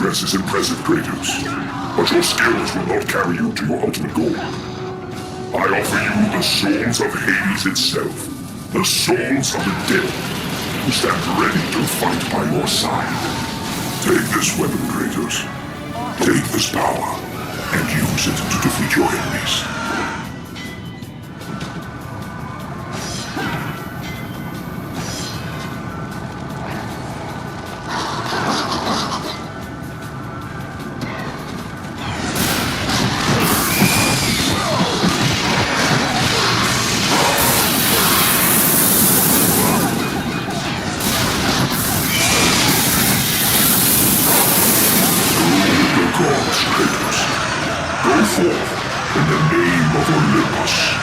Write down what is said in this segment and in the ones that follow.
progress is impressive, Kratos, but your skills will not carry you to your ultimate goal. I offer you the souls of Hades itself, the souls of the dead, who stand ready to fight by your side. Take this weapon, Kratos. Take this power, and use it to defeat your enemies. Go forth in the name of Olympus.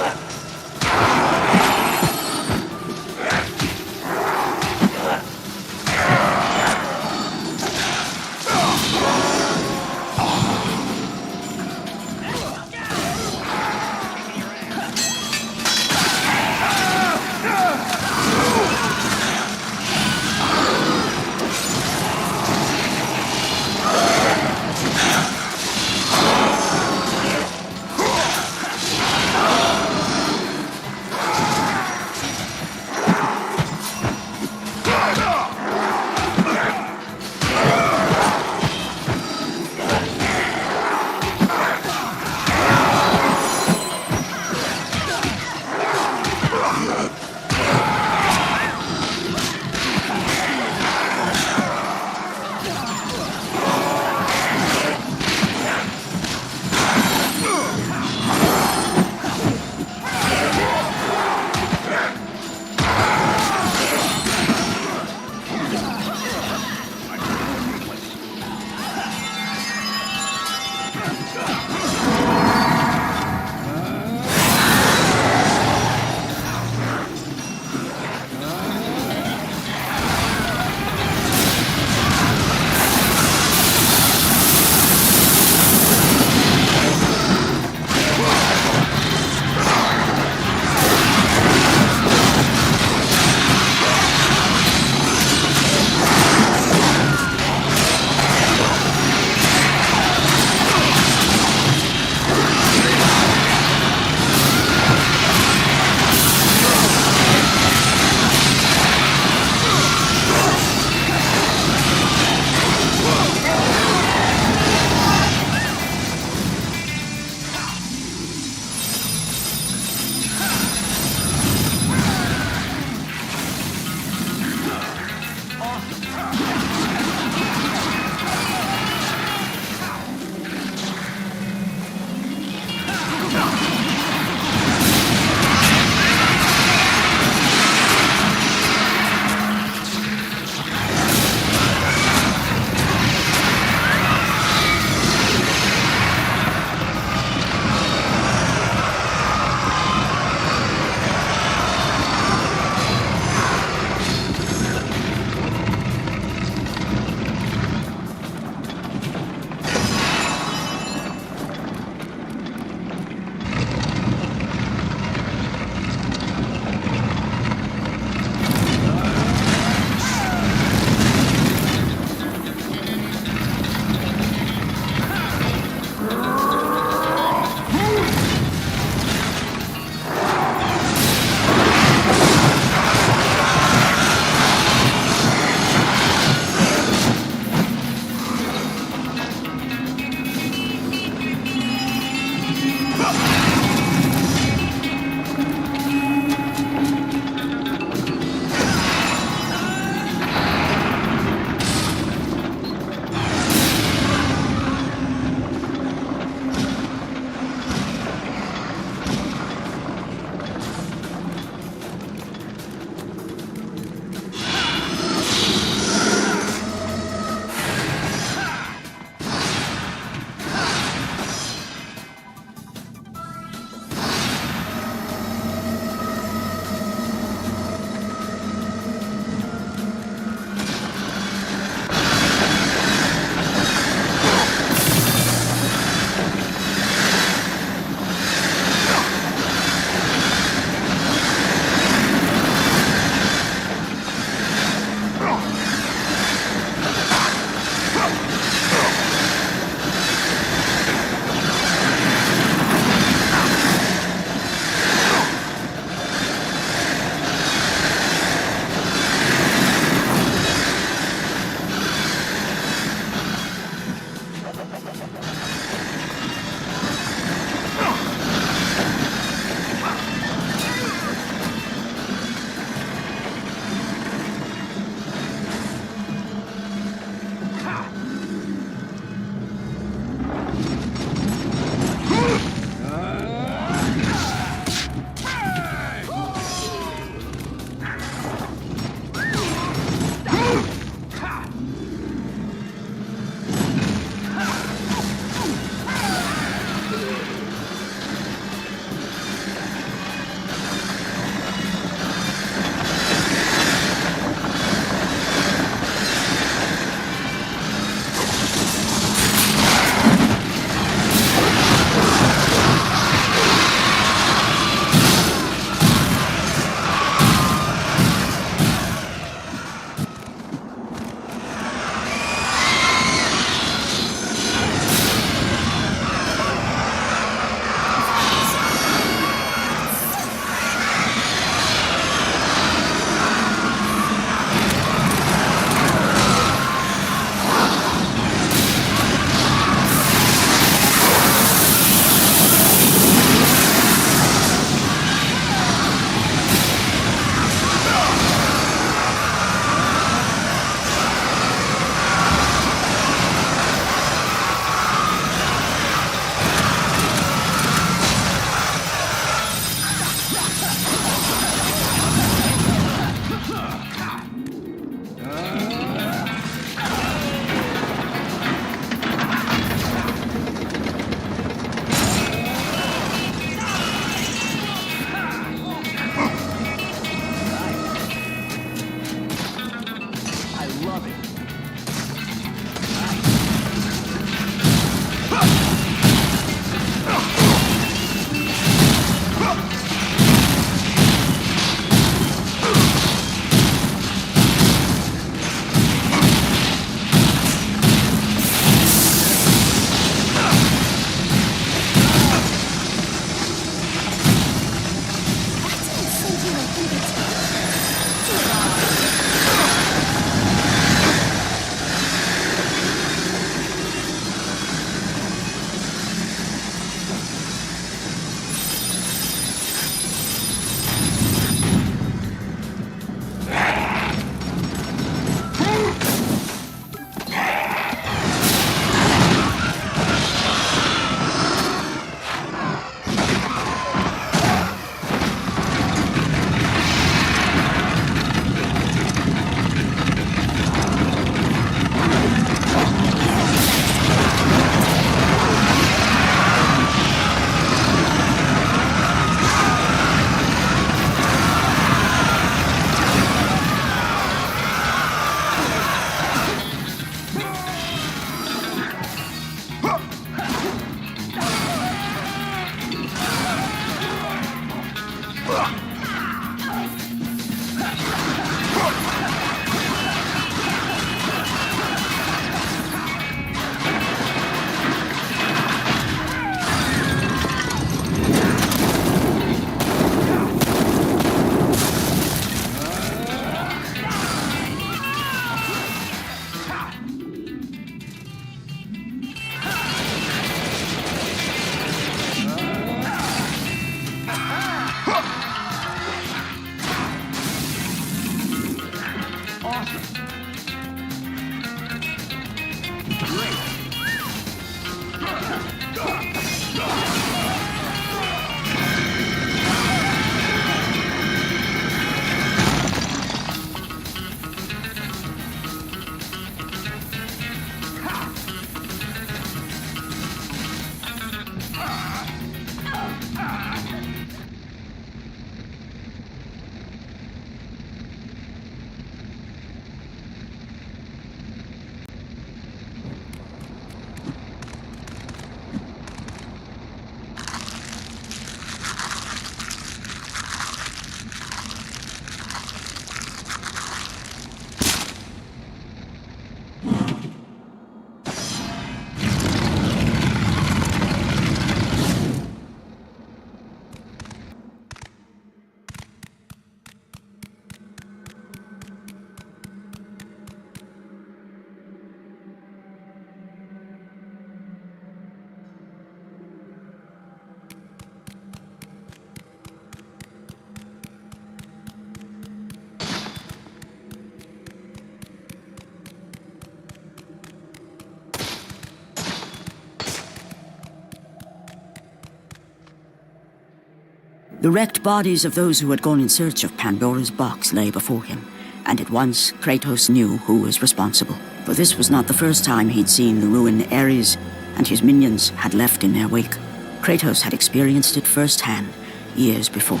The wrecked bodies of those who had gone in search of Pandora's box lay before him, and at once Kratos knew who was responsible. For this was not the first time he'd seen the ruin Ares and his minions had left in their wake. Kratos had experienced it firsthand, years before.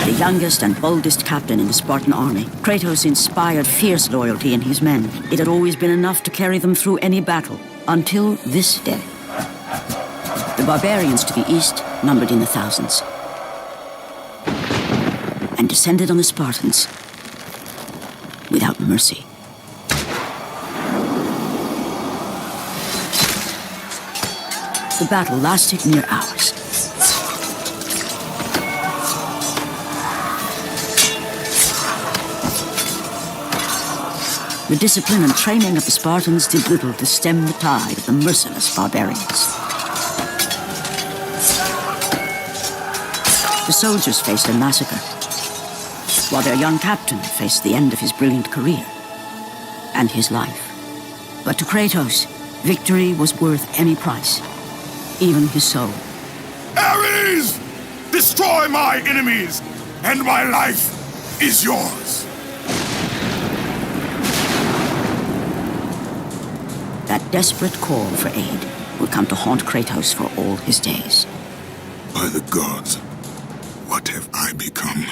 The youngest and boldest captain in the Spartan army, Kratos inspired fierce loyalty in his men. It had always been enough to carry them through any battle, until this day. The barbarians to the east numbered in the thousands, and descended on the Spartans without mercy. The battle lasted near hours. The discipline and training of the Spartans did little to stem the tide of the merciless barbarians. The soldiers faced a massacre, while their young captain faced the end of his brilliant career and his life. But to Kratos, victory was worth any price, even his soul. Ares! Destroy my enemies, and my life is yours. That desperate call for aid would come to haunt Kratos for all his days. By the gods, what have I become?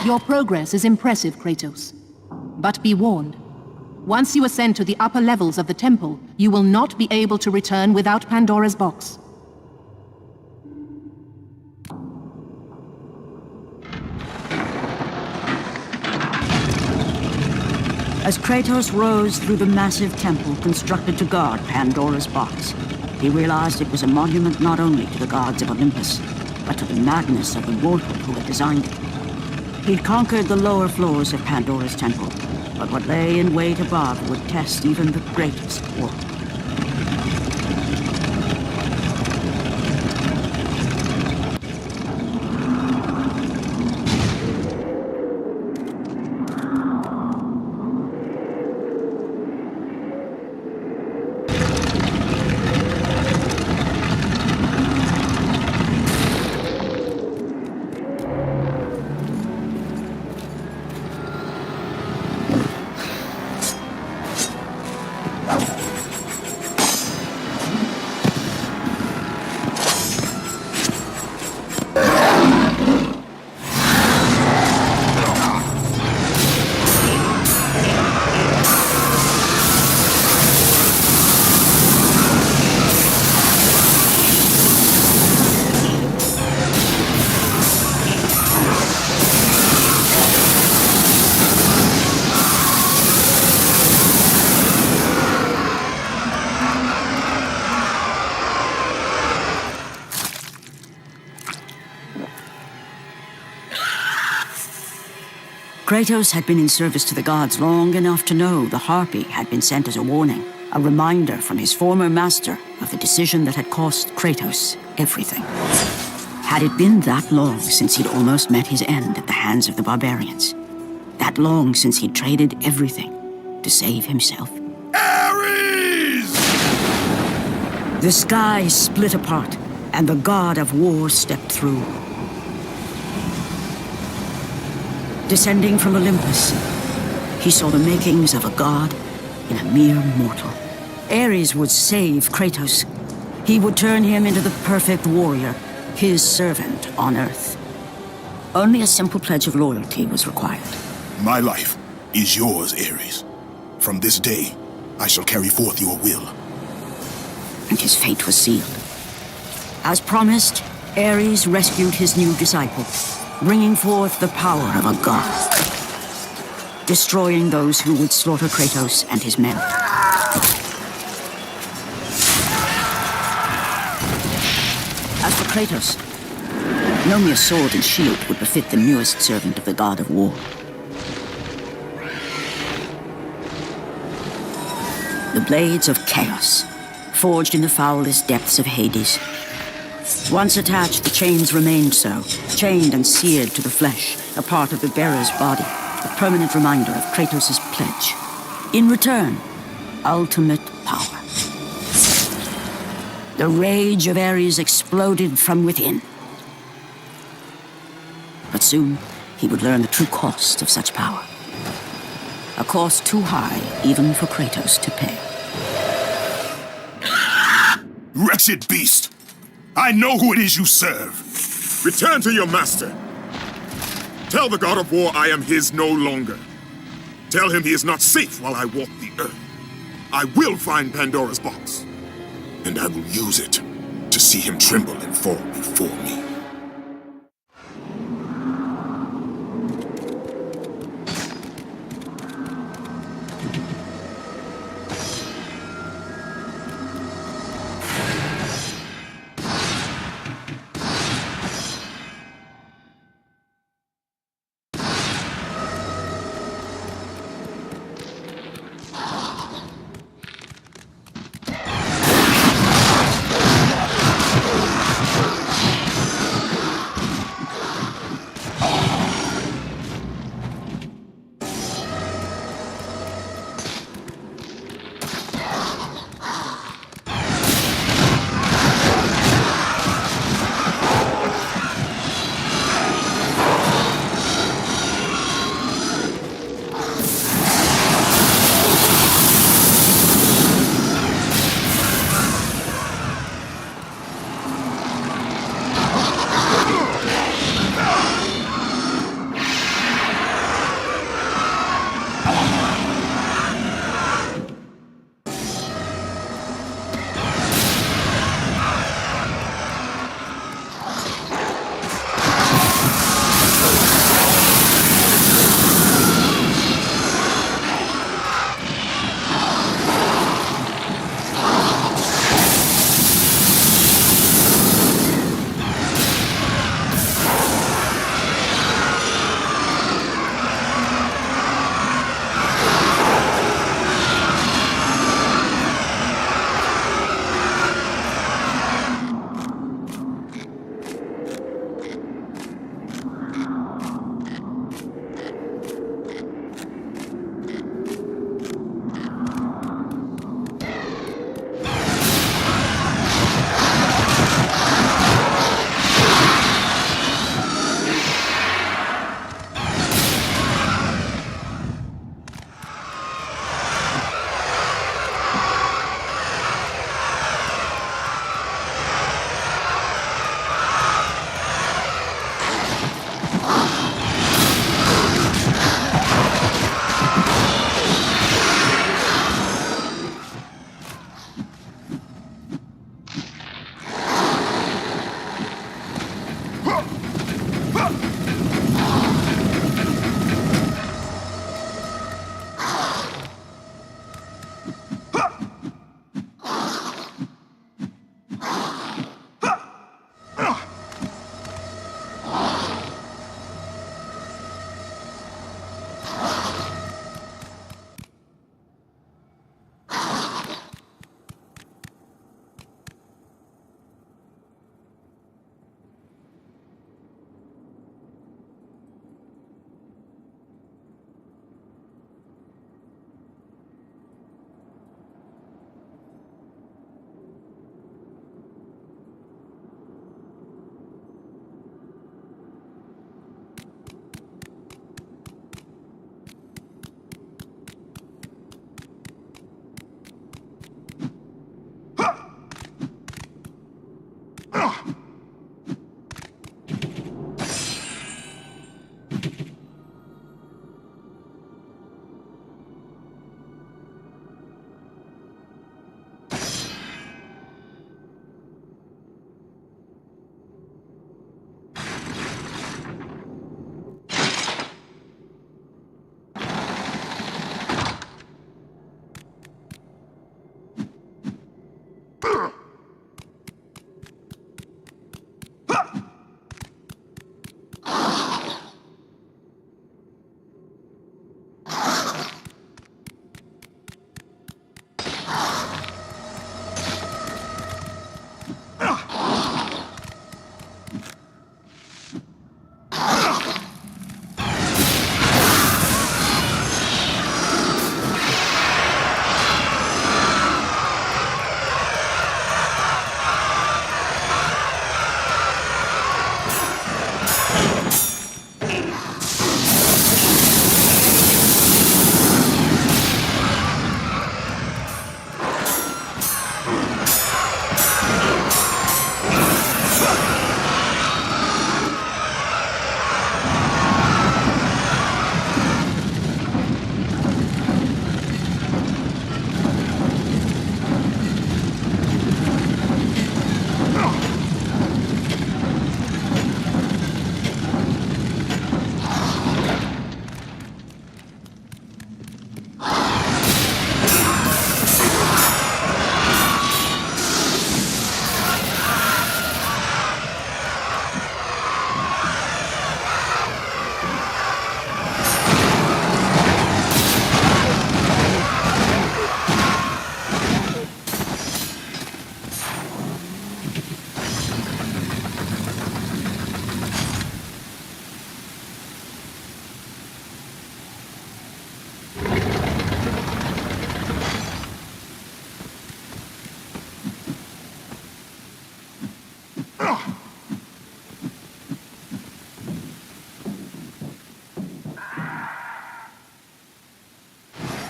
Your progress is impressive, Kratos. But be warned. Once you ascend to the upper levels of the temple, you will not be able to return without Pandora's box. As Kratos rose through the massive temple constructed to guard Pandora's box, he realized it was a monument not only to the gods of Olympus, but to the madness of the mortal who had designed it. He'd conquered the lower floors of Pandora's temple, but what lay in wait above would test even the greatest warrior. Kratos had been in service to the gods long enough to know the Harpy had been sent as a warning, a reminder from his former master of the decision that had cost Kratos everything. Had it been that long since he'd almost met his end at the hands of the barbarians? That long since he'd traded everything to save himself? Ares! The sky split apart, and the god of war stepped through. Descending from Olympus, he saw the makings of a god in a mere mortal. Ares would save Kratos. He would turn him into the perfect warrior, his servant on Earth. Only a simple pledge of loyalty was required. My life is yours, Ares. From this day, I shall carry forth your will. And his fate was sealed. As promised, Ares rescued his new disciple, bringing forth the power of a god, destroying those who would slaughter Kratos and his men. As for Kratos, no mere sword and shield would befit the newest servant of the god of war. The blades of chaos, forged in the foulest depths of Hades. Once attached, the chains remained so, chained and seared to the flesh, a part of the bearer's body, a permanent reminder of Kratos' pledge. In return, ultimate power. The rage of Ares exploded from within. But soon, he would learn the true cost of such power. A cost too high even for Kratos to pay. Wretched beast! I know who it is you serve! Return to your master. Tell the god of war I am his no longer. Tell him he is not safe while I walk the earth. I will find Pandora's box. And I will use it to see him tremble and fall before me.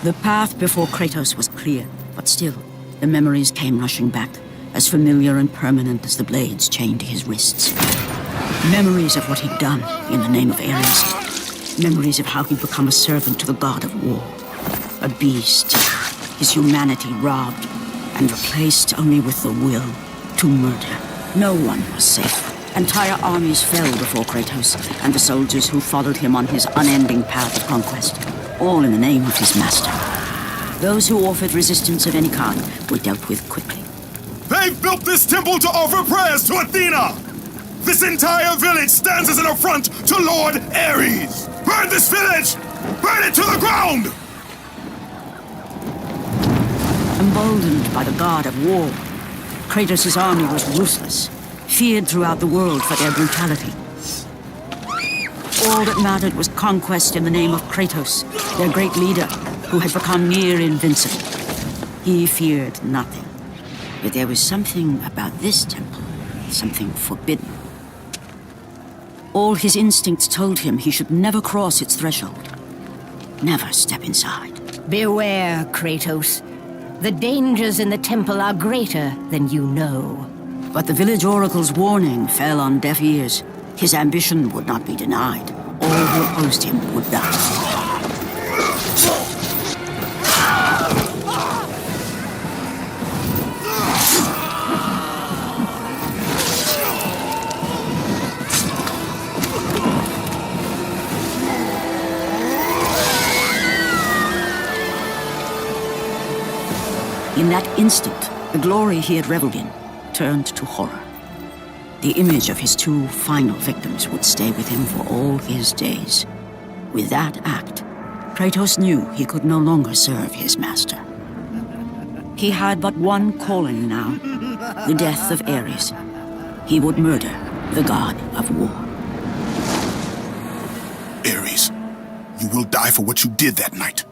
The path before Kratos was clear, but still, the memories came rushing back, as familiar and permanent as the blades chained to his wrists. Memories of what he'd done in the name of Ares. Memories of how he'd become a servant to the god of war. A beast, his humanity robbed, and replaced only with the will to murder. No one was safe. Entire armies fell before Kratos and the soldiers who followed him on his unending path of conquest, all in the name of his master. Those who offered resistance of any kind were dealt with quickly. They've built this temple to offer prayers to Athena! This entire village stands as an affront to Lord Ares! Burn this village! Burn it to the ground! Emboldened by the god of war, Kratos' army was ruthless, feared throughout the world for their brutality. All that mattered was conquest in the name of Kratos, their great leader, who had become near invincible. He feared nothing. But there was something about this temple, something forbidden. All his instincts told him he should never cross its threshold. Never step inside. Beware, Kratos. The dangers in the temple are greater than you know. But the village oracle's warning fell on deaf ears. His ambition would not be denied. All who opposed him would die. In that instant, the glory he had reveled in turned to horror. The image of his two final victims would stay with him for all his days. With that act, Kratos knew he could no longer serve his master. He had but one calling now, the death of Ares. He would murder the god of war. Ares, you will die for what you did that night.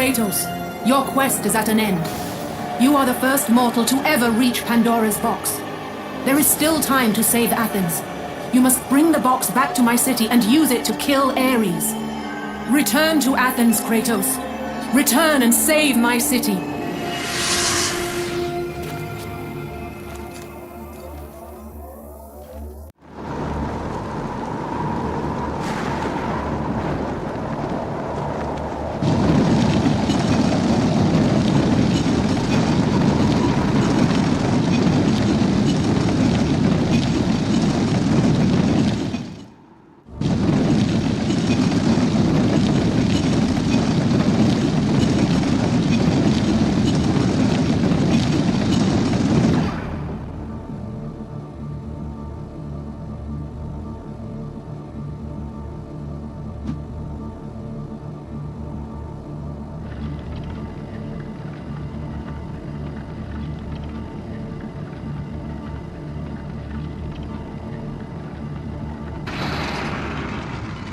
Kratos, your quest is at an end. You are the first mortal to ever reach Pandora's box. There is still time to save Athens. You must bring the box back to my city and use it to kill Ares. Return to Athens, Kratos. Return and save my city.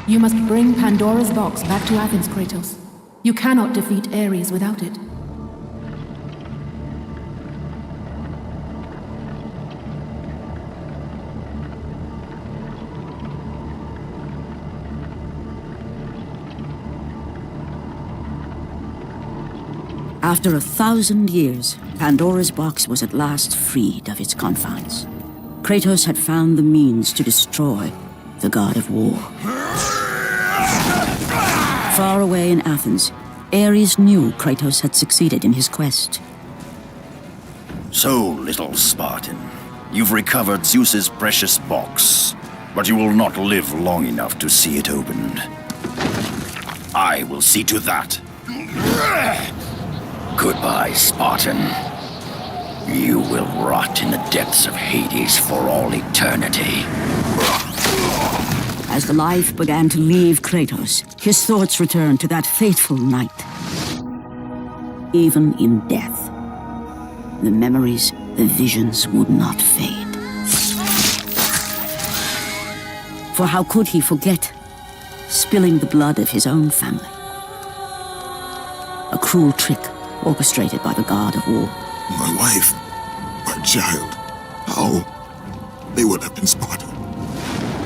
You must bring Pandora's box back to Athens, Kratos. You cannot defeat Ares without it. After 1,000 years, Pandora's box was at last freed of its confines. Kratos had found the means to destroy the god of war. Far away in Athens, Ares knew Kratos had succeeded in his quest. So, little Spartan, you've recovered Zeus's precious box, but you will not live long enough to see it opened. I will see to that. Goodbye, Spartan. You will rot in the depths of Hades for all eternity. As the life began to leave Kratos, his thoughts returned to that fateful night. Even in death, the memories, the visions would not fade. For how could he forget spilling the blood of his own family? A cruel trick orchestrated by the god of war. My wife, my child, how? They would have been Sparta.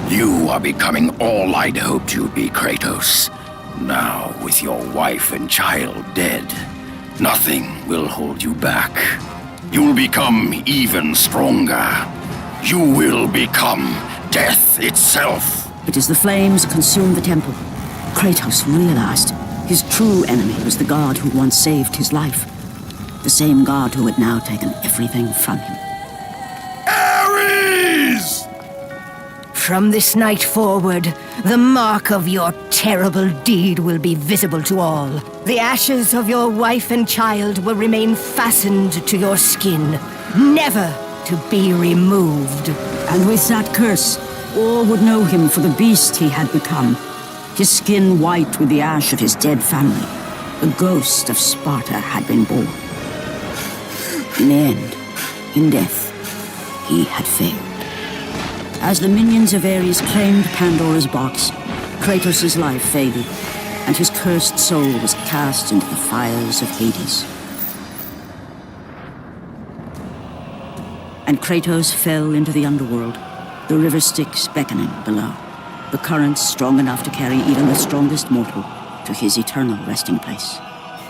You are becoming all I'd hoped you'd be, Kratos. Now, with your wife and child dead, nothing will hold you back. You'll become even stronger. You will become death itself. But as the flames consumed the temple, Kratos realized his true enemy was the god who once saved his life. The same god who had now taken everything from him. Ares! From this night forward, the mark of your terrible deed will be visible to all. The ashes of your wife and child will remain fastened to your skin, never to be removed. And with that curse, all would know him for the beast he had become. His skin white with the ash of his dead family. The ghost of Sparta had been born. In the end, in death, he had failed. As the minions of Ares claimed Pandora's box, Kratos' life faded, and his cursed soul was cast into the fires of Hades. And Kratos fell into the underworld, the river Styx beckoning below, the currents strong enough to carry even the strongest mortal to his eternal resting place.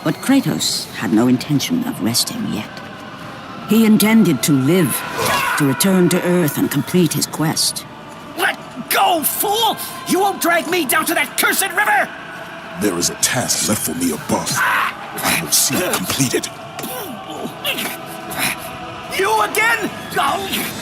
But Kratos had no intention of resting yet. He intended to live, to return to Earth and complete his quest. Let go, fool! You won't drag me down to that cursed river! There is a task left for me above. I will see it completed. You again? Oh.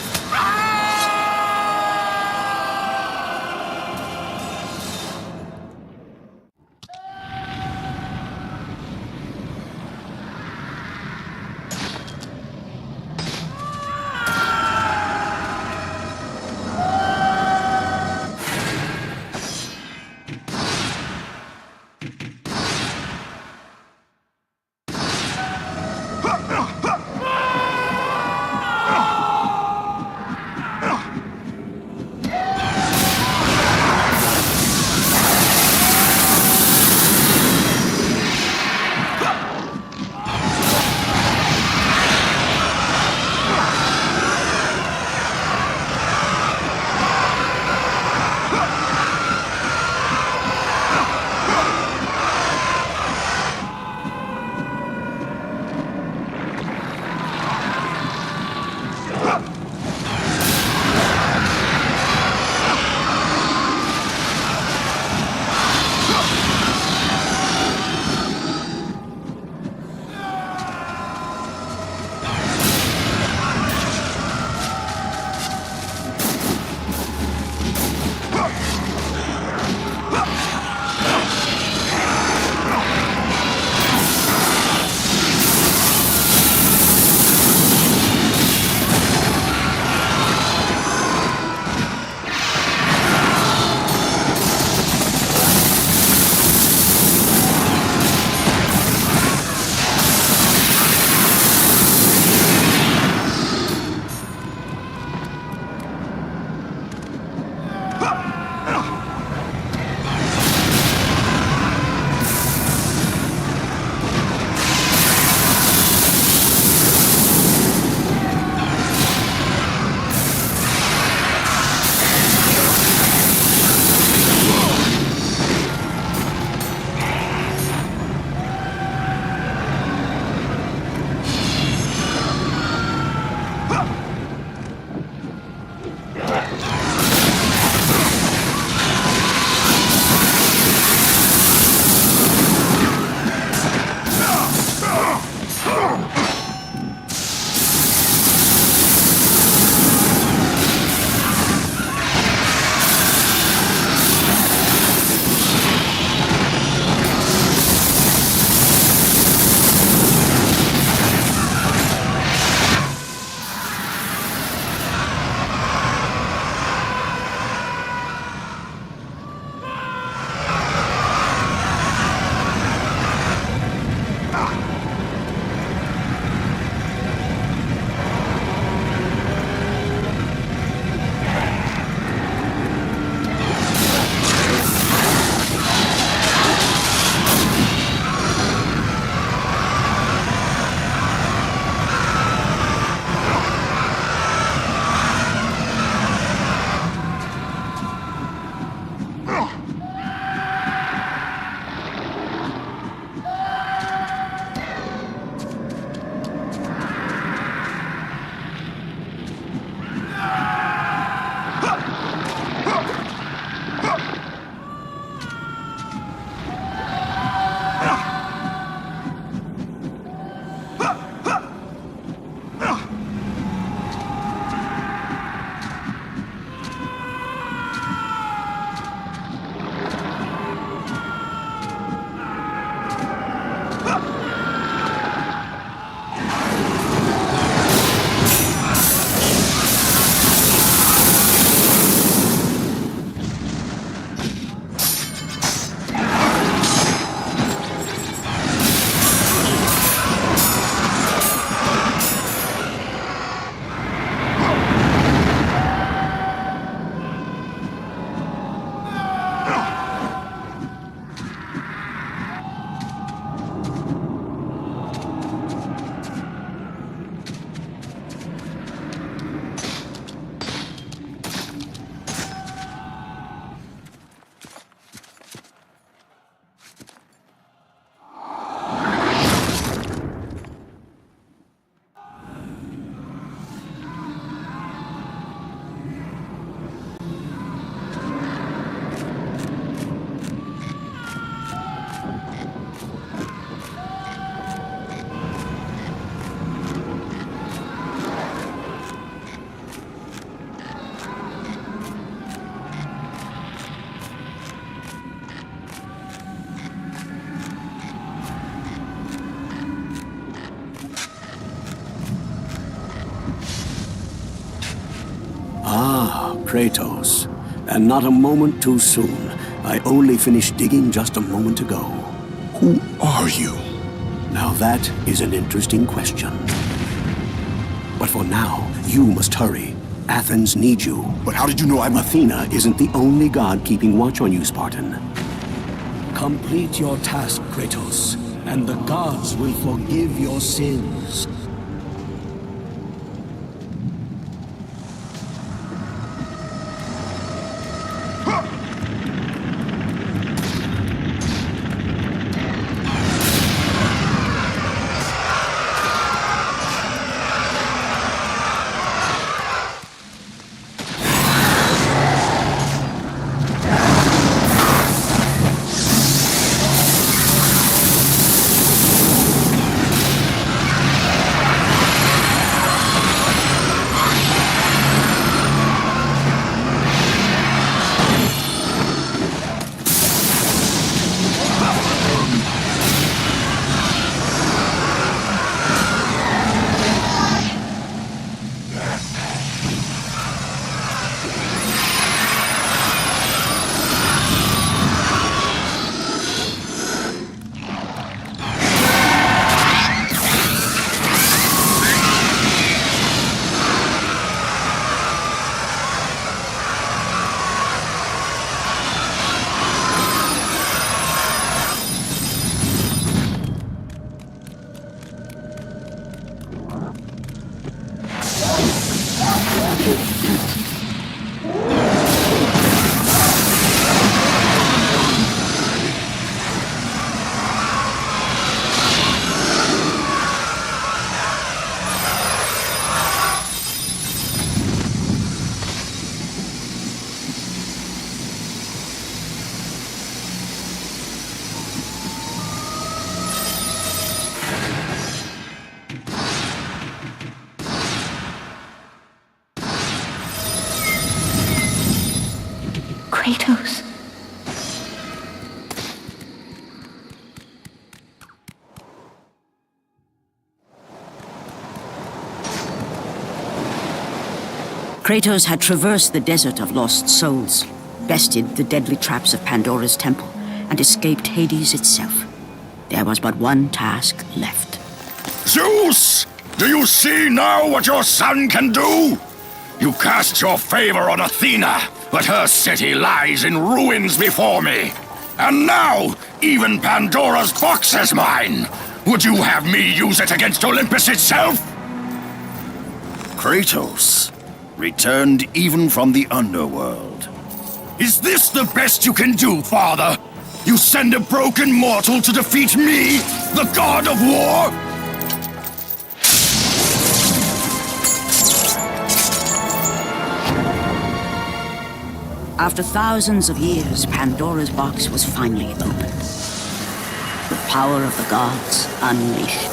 Ah, Kratos. And not a moment too soon. I only finished digging just a moment ago. Who are you? Now that is an interesting question. But for now, you must hurry. Athens needs you. But how did you know I'm... Athena isn't the only god keeping watch on you, Spartan. Complete your task, Kratos, and the gods will forgive your sins. Kratos. Kratos had traversed the desert of lost souls, bested the deadly traps of Pandora's temple, and escaped Hades itself. There was but one task left. Zeus! Do you see now what your son can do? You cast your favor on Athena, but her city lies in ruins before me. And now, even Pandora's box is mine. Would you have me use it against Olympus itself? Kratos, returned even from the underworld. Is this the best you can do, father? You send a broken mortal to defeat me, the god of war? After thousands of years, Pandora's box was finally opened. The power of the gods unleashed.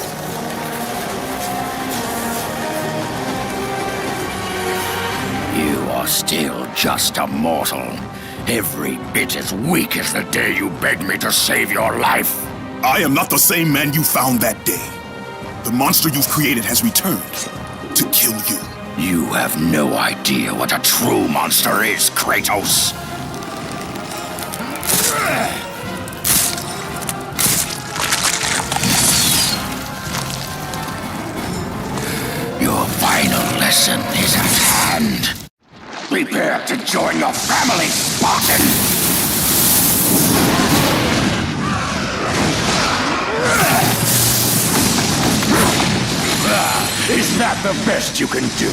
You are still just a mortal. Every bit as weak as the day you begged me to save your life. I am not the same man you found that day. The monster you've created has returned to kill you. You have no idea what a true monster is, Kratos. Your final lesson is at hand. Prepare to join your family, Spartan! Is that the best you can do?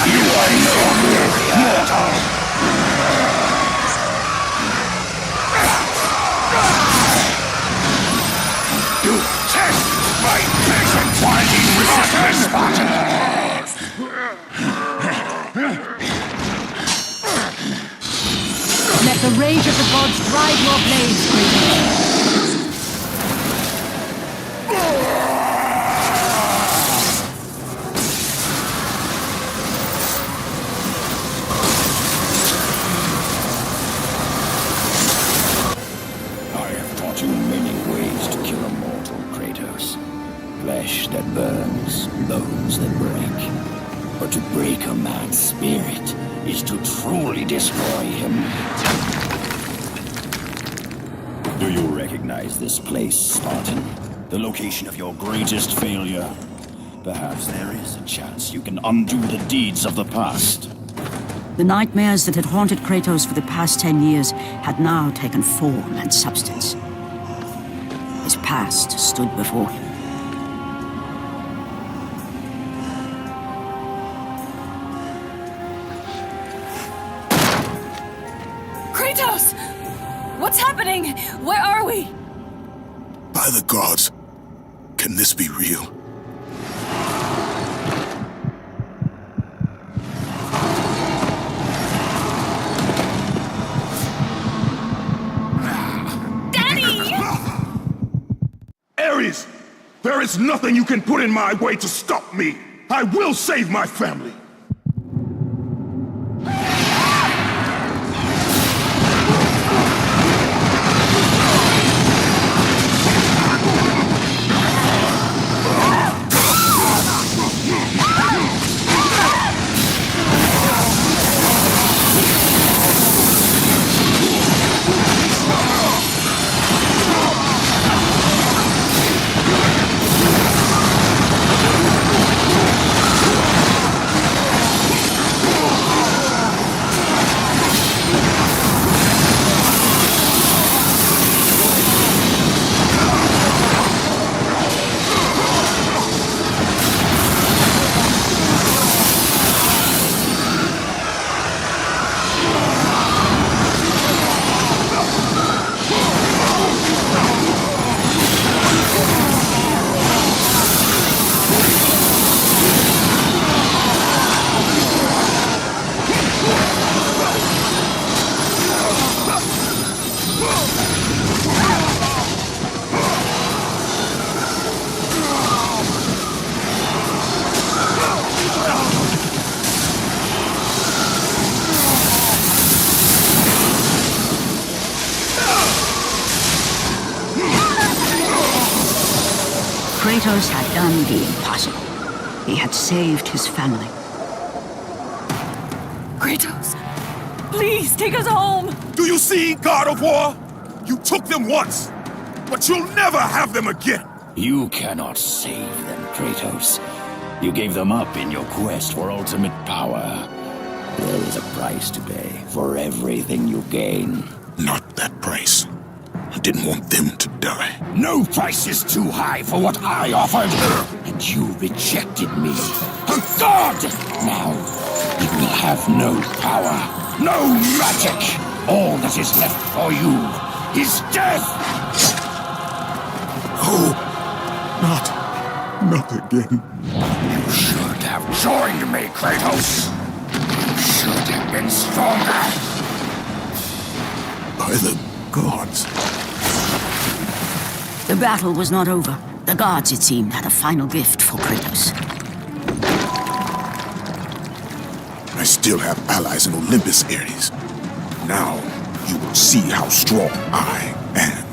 You are no mortal! You test my patience! Why do you resist me, Spartan? Let the rage of the gods drive your blades, Kratos. I have taught you many ways to kill a mortal, Kratos. Flesh that burns, bones that break. But to break a man's spirit is to truly destroy him. Do you recognize this place, Spartan? The location of your greatest failure? Perhaps there is a chance you can undo the deeds of the past. The nightmares that had haunted Kratos for the past 10 years had now taken form and substance. His past stood before him. Kratos! What's happening? Where are we? By the gods, can this be real? Ares! There is nothing you can put in my way to stop me! I will save my family! Kratos had done the impossible. He had saved his family. Kratos, please take us home! Do you see, God of War? You took them once, but you'll never have them again! You cannot save them, Kratos. You gave them up in your quest for ultimate power. There is a price to pay for everything you gain. Not that price. I didn't want them to die. No price is too high for what I offered, and you rejected me. A god! Now, you will have no power, no magic. All that is left for you is death! Oh, not again. You should have joined me, Kratos. You should have been stronger. By the gods. The battle was not over. The gods, it seemed, had a final gift for Kratos. I still have allies in Olympus, Ares. Now, you will see how strong I am.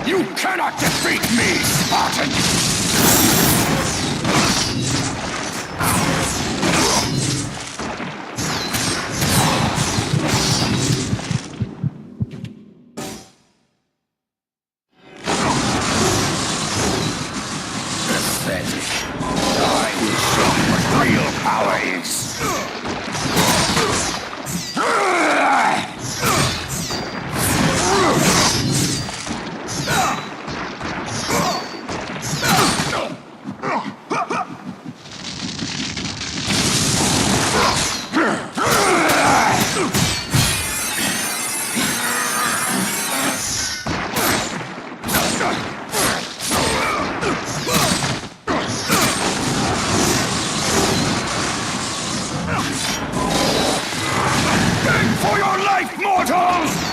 You cannot defeat me, Spartan! Pathetic. I will show you what real power is. Kratos!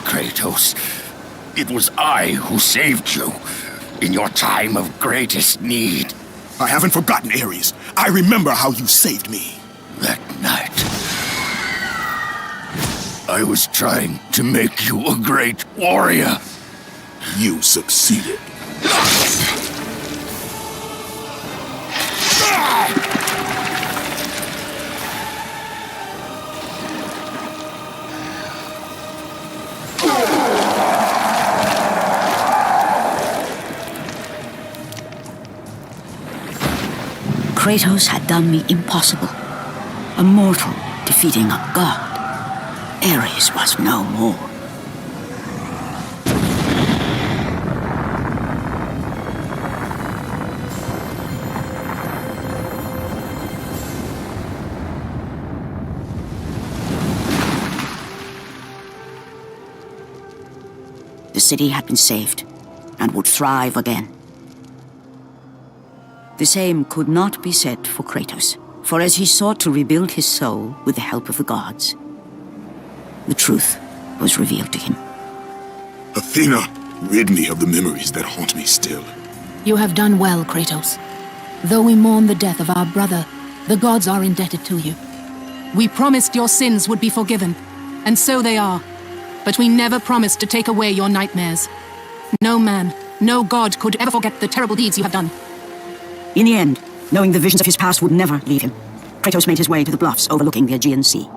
Kratos. It was I who saved you in your time of greatest need. I haven't forgotten, Ares. I remember how you saved me. That night, I was trying to make you a great warrior. You succeeded. Kratos had done the impossible. A mortal defeating a god. Ares was no more. city had been saved and would thrive again. The same could not be said for Kratos, for as he sought to rebuild his soul with the help of the gods, the truth was revealed to him. Athena, rid me of the memories that haunt me still. You have done well, Kratos. Though we mourn the death of our brother, the gods are indebted to you. We promised your sins would be forgiven, and so they are. But we never promised to take away your nightmares. No man, no god could ever forget the terrible deeds you have done. In the end, knowing the visions of his past would never leave him, Kratos made his way to the bluffs overlooking the Aegean Sea.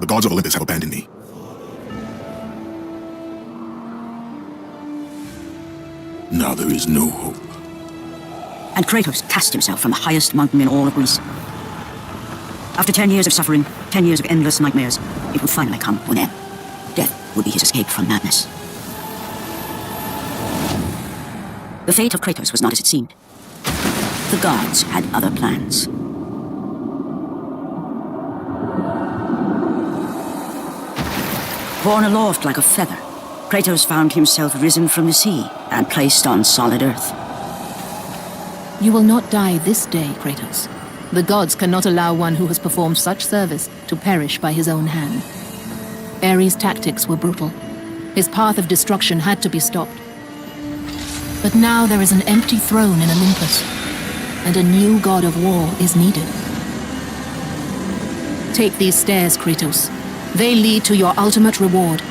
The gods of Olympus have abandoned me. Now there is no hope. And Kratos cast himself from the highest mountain in all of Greece. After 10 years of suffering, 10 years of endless nightmares, it would finally come to an end. Death would be his escape from madness. The fate of Kratos was not as it seemed. The gods had other plans. Borne aloft like a feather, Kratos found himself risen from the sea and placed on solid earth. You will not die this day, Kratos. The gods cannot allow one who has performed such service to perish by his own hand. Ares' tactics were brutal. His path of destruction had to be stopped. But now there is an empty throne in Olympus, and a new god of war is needed. Take these stairs, Kratos. They lead to your ultimate reward.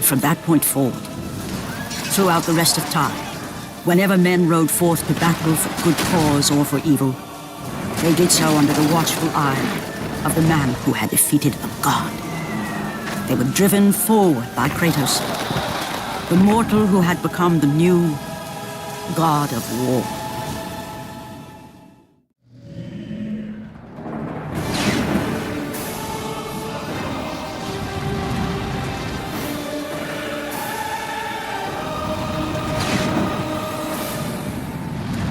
From that point forward, throughout the rest of time, whenever men rode forth to battle for good cause or for evil, they did so under the watchful eye of the man who had defeated a god. They were driven forward by Kratos, the mortal who had become the new god of war.